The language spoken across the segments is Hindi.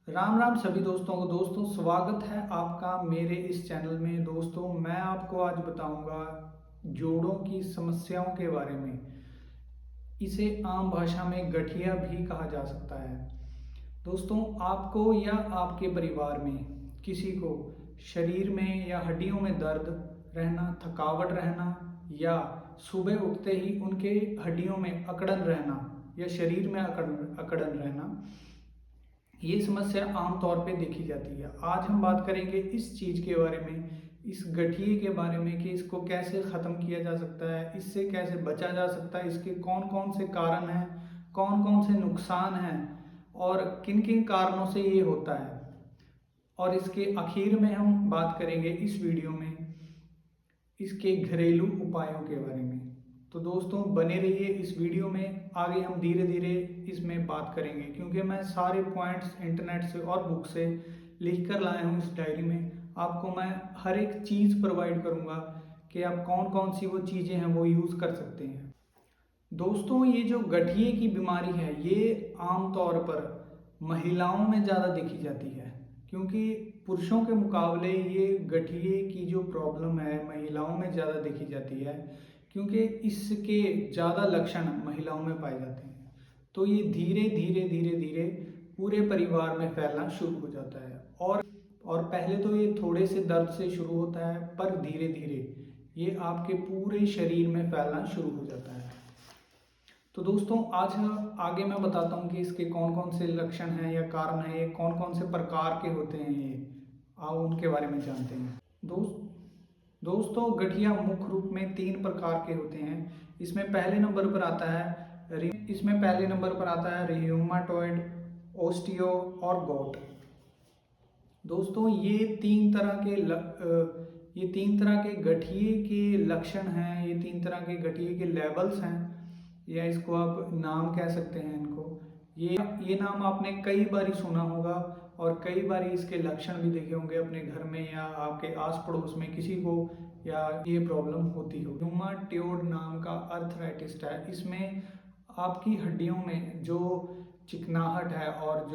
राम राम सभी दोस्तों को। दोस्तों स्वागत है आपका मेरे इस चैनल में। दोस्तों मैं आपको आज बताऊंगा जोड़ों की समस्याओं के बारे में। इसे आम भाषा में गठिया भी कहा जा सकता है। दोस्तों आपको या आपके परिवार में किसी को शरीर में या हड्डियों में दर्द रहना, थकावट रहना या सुबह उठते ही उनके हड्डियों में अकड़न रहना या शरीर में अकड़न रहना, ये समस्या आमतौर पे देखी जाती है। आज हम बात करेंगे इस चीज़ के बारे में, इस गठिए के बारे में कि इसको कैसे ख़त्म किया जा सकता है, इससे कैसे बचा जा सकता है, इसके कौन कौन से कारण हैं, कौन कौन से नुकसान हैं और किन किन कारणों से ये होता है। और इसके आखिर में हम बात करेंगे इस वीडियो में इसके घरेलू उपायों के बारे में। तो दोस्तों बने रहिए इस वीडियो में। आगे हम धीरे धीरे इसमें बात करेंगे क्योंकि मैं सारे पॉइंट्स इंटरनेट से और बुक से लिख कर लाया हूँ इस डायरी में। आपको मैं हर एक चीज़ प्रोवाइड करूँगा कि आप कौन कौन सी वो चीज़ें हैं वो यूज़ कर सकते हैं। दोस्तों ये जो गठिए की बीमारी है ये आमतौर पर महिलाओं में ज़्यादा देखी जाती है, क्योंकि पुरुषों के मुकाबले ये गठिए की जो प्रॉब्लम है महिलाओं में ज़्यादा देखी जाती है, क्योंकि इसके ज़्यादा लक्षण महिलाओं में पाए जाते हैं। तो ये धीरे धीरे धीरे धीरे पूरे परिवार में फैलना शुरू हो जाता है। और पहले तो ये थोड़े से दर्द से शुरू होता है, पर धीरे धीरे ये आपके पूरे शरीर में फैलना शुरू हो जाता है। तो दोस्तों आज आगे मैं बताता हूँ कि इसके कौन कौन से लक्षण हैं या कारण हैं, ये कौन कौन से प्रकार के होते हैं, ये आओ उनके बारे में जानते हैं। दोस्तों गठिया मुख्य रूप में 3 प्रकार के होते हैं। इसमें पहले नंबर पर आता है रिह्यूमाटॉइड, ओस्टियो और गोट। दोस्तों ये तीन तरह के गठिए के लक्षण हैं, ये 3 तरह के गठिए के लेवल्स हैं, या इसको आप नाम कह सकते हैं इनको। ये नाम आपने कई बारी सुना होगा और कई बारी इसके लक्षण भी देखे होंगे अपने घर में या आपके आस पड़ोस में किसी को या ये प्रॉब्लम होती हो। रूमाटोइड नाम का अर्थराइटिस है। इसमें आपकी हड्डियों में जो चिकनाहट है और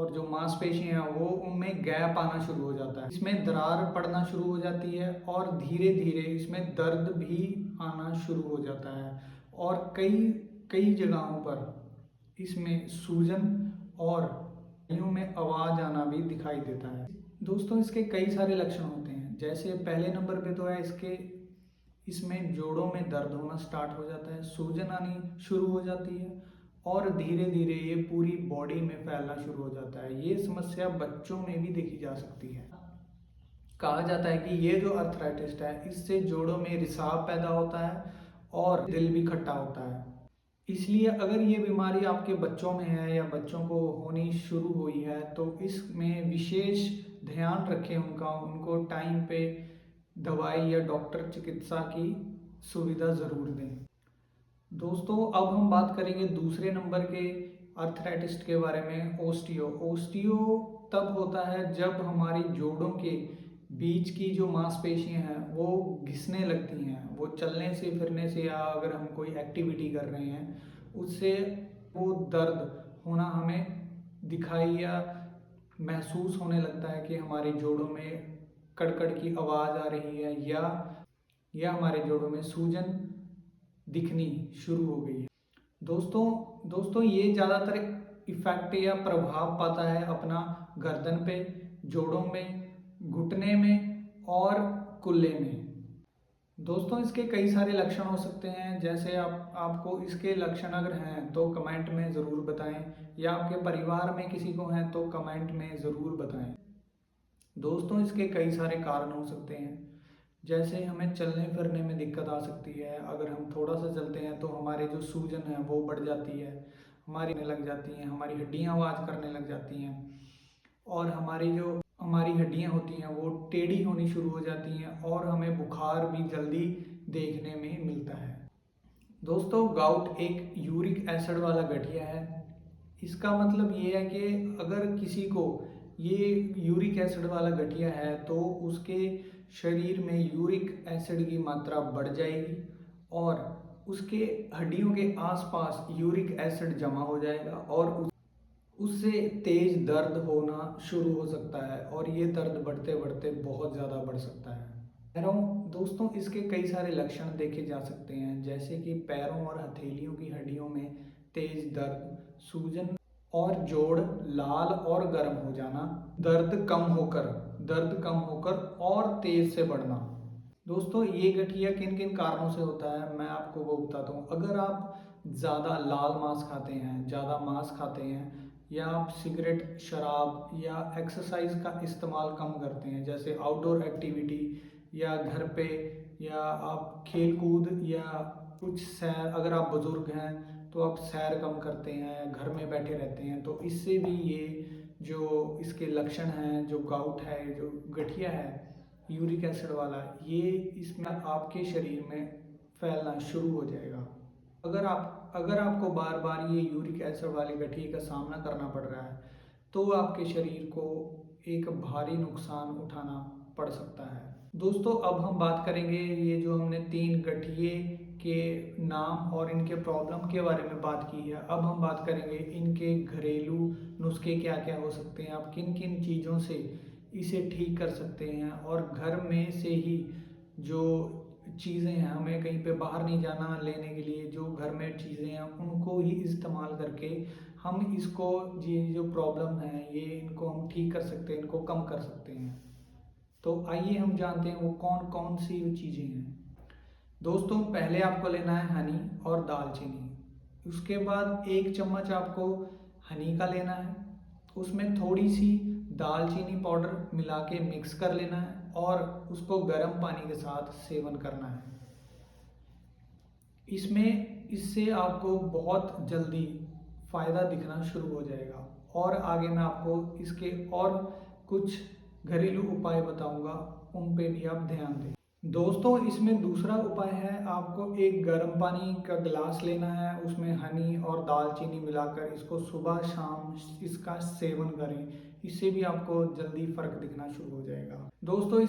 जो मांसपेशियां हैं वो उनमें गैप आना शुरू हो जाता है, इसमें दरार पड़ना शुरू हो जाती है और धीरे धीरे इसमें दर्द भी आना शुरू हो जाता है और कई कई जगहों पर इसमें सूजन और कईयों में आवाज आना भी दिखाई देता है। दोस्तों इसके कई सारे लक्षण होते हैं। जैसे पहले नंबर पे तो है इसमें जोड़ों में दर्द होना स्टार्ट हो जाता है, सूजन आनी शुरू हो जाती है और धीरे धीरे ये पूरी बॉडी में फैलना शुरू हो जाता है। ये समस्या बच्चों में भी देखी जा सकती है। कहा जाता है कि ये जो अर्थराइटिस है इससे जोड़ों में रिसाव पैदा होता है और दिल भी खट्टा होता है। इसलिए अगर ये बीमारी आपके बच्चों में है या बच्चों को होनी शुरू हुई है तो इसमें विशेष ध्यान रखें उनको टाइम पे दवाई या डॉक्टर चिकित्सा की सुविधा ज़रूर दें। दोस्तों अब हम बात करेंगे दूसरे नंबर के अर्थराइटिस के बारे में, ओस्टियो। ओस्टियो तब होता है जब हमारी जोड़ों के बीच की जो मांसपेशियां हैं वो घिसने लगती हैं। वो चलने से फिरने से या अगर हम कोई एक्टिविटी कर रहे हैं उससे वो दर्द होना हमें दिखाई या महसूस होने लगता है कि हमारे जोड़ों में कड़कड़ की आवाज़ आ रही है या हमारे जोड़ों में सूजन दिखनी शुरू हो गई है। दोस्तों ये ज़्यादातर इफेक्ट या प्रभाव पाता है अपना गर्दन पे, जोड़ों में, घुटने में और कुल्ले में। दोस्तों इसके कई सारे लक्षण हो सकते हैं। जैसे आपको इसके लक्षण अगर हैं तो कमेंट में ज़रूर बताएं, या आपके परिवार में किसी को हैं तो कमेंट में ज़रूर बताएं। दोस्तों इसके कई सारे कारण हो सकते हैं। जैसे हमें चलने फिरने में दिक्कत आ सकती है। अगर हम थोड़ा सा चलते हैं तो हमारे जो सूजन है वो बढ़ जाती है, हमारी लग जाती हैं, हमारी हड्डियां आवाज़ करने लग जाती हैं और हमारी हड्डियां होती हैं वो टेढ़ी होनी शुरू हो जाती हैं और हमें बुखार भी जल्दी देखने में मिलता है। दोस्तों गाउट एक यूरिक एसिड वाला गठिया है। इसका मतलब ये है कि अगर किसी को ये यूरिक एसिड वाला गठिया है तो उसके शरीर में यूरिक एसिड की मात्रा बढ़ जाएगी और उसके हड्डियों के आसपास यूरिक एसिड जमा हो जाएगा और उससे तेज दर्द होना शुरू हो सकता है और ये दर्द बढ़ते बढ़ते बहुत ज़्यादा बढ़ सकता है। पैरों दोस्तों इसके कई सारे लक्षण देखे जा सकते हैं, जैसे कि पैरों और हथेलियों की हड्डियों में तेज दर्द, सूजन और जोड़ लाल और गर्म हो जाना, दर्द कम होकर और तेज से बढ़ना। दोस्तों ये गठिया किन किन कारणों से होता है मैं आपको वो बताता हूँ। अगर आप ज़्यादा लाल मांस खाते हैं, ज़्यादा मांस खाते हैं, या आप सिगरेट, शराब या एक्सरसाइज का इस्तेमाल कम करते हैं, जैसे आउटडोर एक्टिविटी या घर पे, या आप खेल कूद या कुछ सैर, अगर आप बुज़ुर्ग हैं तो आप सैर कम करते हैं, घर में बैठे रहते हैं, तो इससे भी ये जो इसके लक्षण हैं, जो गाउट है, जो गठिया है यूरिक एसिड वाला, ये इसमें आपके शरीर में फैलना शुरू हो जाएगा। अगर आपको बार बार ये यूरिक एसिड वाली गठिया का सामना करना पड़ रहा है तो आपके शरीर को एक भारी नुकसान उठाना पड़ सकता है। दोस्तों अब हम बात करेंगे, ये जो हमने 3 गठिए के नाम और इनके प्रॉब्लम के बारे में बात की है, अब हम बात करेंगे इनके घरेलू नुस्खे क्या क्या हो सकते हैं, आप किन किन चीज़ों से इसे ठीक कर सकते हैं, और घर में से ही जो चीज़ें हैं, हमें कहीं पे बाहर नहीं जाना लेने के लिए, जो घर में चीज़ें हैं उनको ही इस्तेमाल करके हम इसको, ये जो प्रॉब्लम है ये इनको हम ठीक कर सकते हैं, इनको कम कर सकते हैं। तो आइए हम जानते हैं वो कौन कौन सी चीज़ें हैं। दोस्तों पहले आपको लेना है हनी और दालचीनी। उसके बाद 1 चम्मच आपको हनी का लेना है, उसमें थोड़ी सी दालचीनी पाउडर मिला के मिक्स कर लेना है और उसको गर्म पानी के साथ सेवन करना है। इससे आपको बहुत जल्दी फ़ायदा दिखना शुरू हो जाएगा, और आगे मैं आपको इसके और कुछ घरेलू उपाय बताऊंगा, उन पे भी आप ध्यान दें। दोस्तों इसमें दूसरा उपाय है, आपको एक गर्म पानी का गिलास लेना है, उसमें हनी और दालचीनी मिलाकर इसको सुबह शाम इसका सेवन करें, इससे भी आपको जल्दी फ़र्क दिखना शुरू हो जाएगा। दोस्तों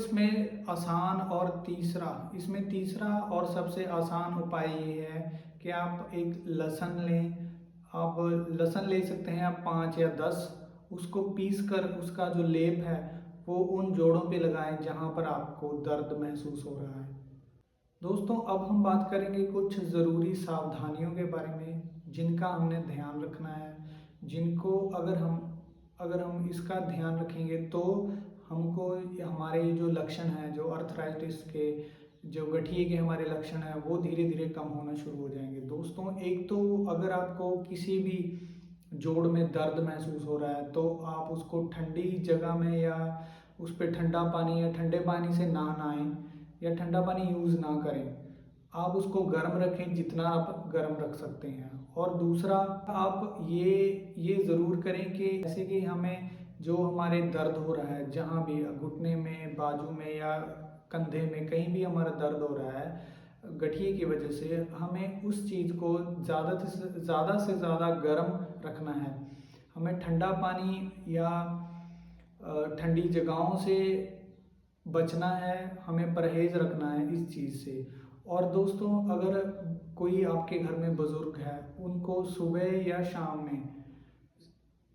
इसमें तीसरा और सबसे आसान उपाय ये है कि आप एक लहसुन लें। आप लहसुन ले सकते हैं आप 5 या 10, उसको पीस कर उसका जो लेप है वो उन जोड़ों पे लगाएं जहां पर आपको दर्द महसूस हो रहा है। दोस्तों अब हम बात करेंगे कुछ ज़रूरी सावधानियों के बारे में जिनका हमने ध्यान रखना है, जिनको अगर हम इसका ध्यान रखेंगे तो हमको हमारे जो लक्षण हैं, जो अर्थराइटिस के, जो गठिए के हमारे लक्षण हैं, वो धीरे धीरे कम होना शुरू हो जाएंगे। दोस्तों एक तो अगर आपको किसी भी जोड़ में दर्द महसूस हो रहा है तो आप उसको ठंडी जगह में, या उस पर ठंडा पानी या ठंडे पानी से ना नहाएं या ठंडा पानी यूज़ ना करें। आप उसको गर्म रखें जितना आप गर्म रख सकते हैं। और दूसरा, आप ये ज़रूर करें कि जैसे कि हमें जो हमारे दर्द हो रहा है, जहाँ भी घुटने में, बाजू में या कंधे में, कहीं भी हमारा दर्द हो रहा है गठिए की वजह से, हमें उस चीज़ को ज़्यादा से ज़्यादा गर्म रखना है। हमें ठंडा पानी या ठंडी जगहों से बचना है, हमें परहेज़ रखना है इस चीज़ से। और दोस्तों अगर कोई आपके घर में बुज़ुर्ग है, उनको सुबह या शाम में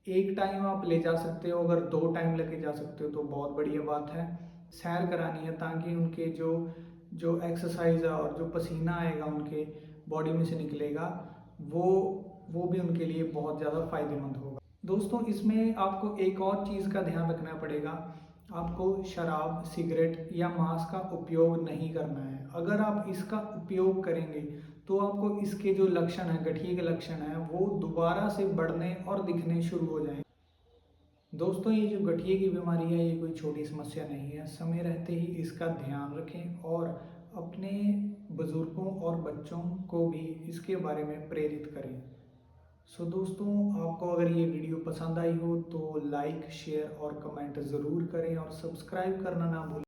1 टाइम आप ले जा सकते हो, अगर 2 टाइम लेके जा सकते हो तो बहुत बढ़िया बात है। सैर करानी है ताकि उनके जो एक्सरसाइज है और जो पसीना आएगा उनके बॉडी में से निकलेगा, वो भी उनके लिए बहुत ज़्यादा फ़ायदेमंद होगा। दोस्तों इसमें आपको एक और चीज़ का ध्यान रखना पड़ेगा, आपको शराब, सिगरेट या मांस का उपयोग नहीं करना है। अगर आप इसका उपयोग करेंगे तो आपको इसके जो लक्षण हैं, गठिए के लक्षण हैं, वो दोबारा से बढ़ने और दिखने शुरू हो जाएंगे। दोस्तों ये जो गठिए की बीमारी है ये कोई छोटी समस्या नहीं है, समय रहते ही इसका ध्यान रखें और अपने बुज़ुर्गों और बच्चों को भी इसके बारे में प्रेरित करें। सो दोस्तों आपको अगर ये वीडियो पसंद आई हो तो लाइक, शेयर और कमेंट ज़रूर करें और सब्सक्राइब करना ना भूलें।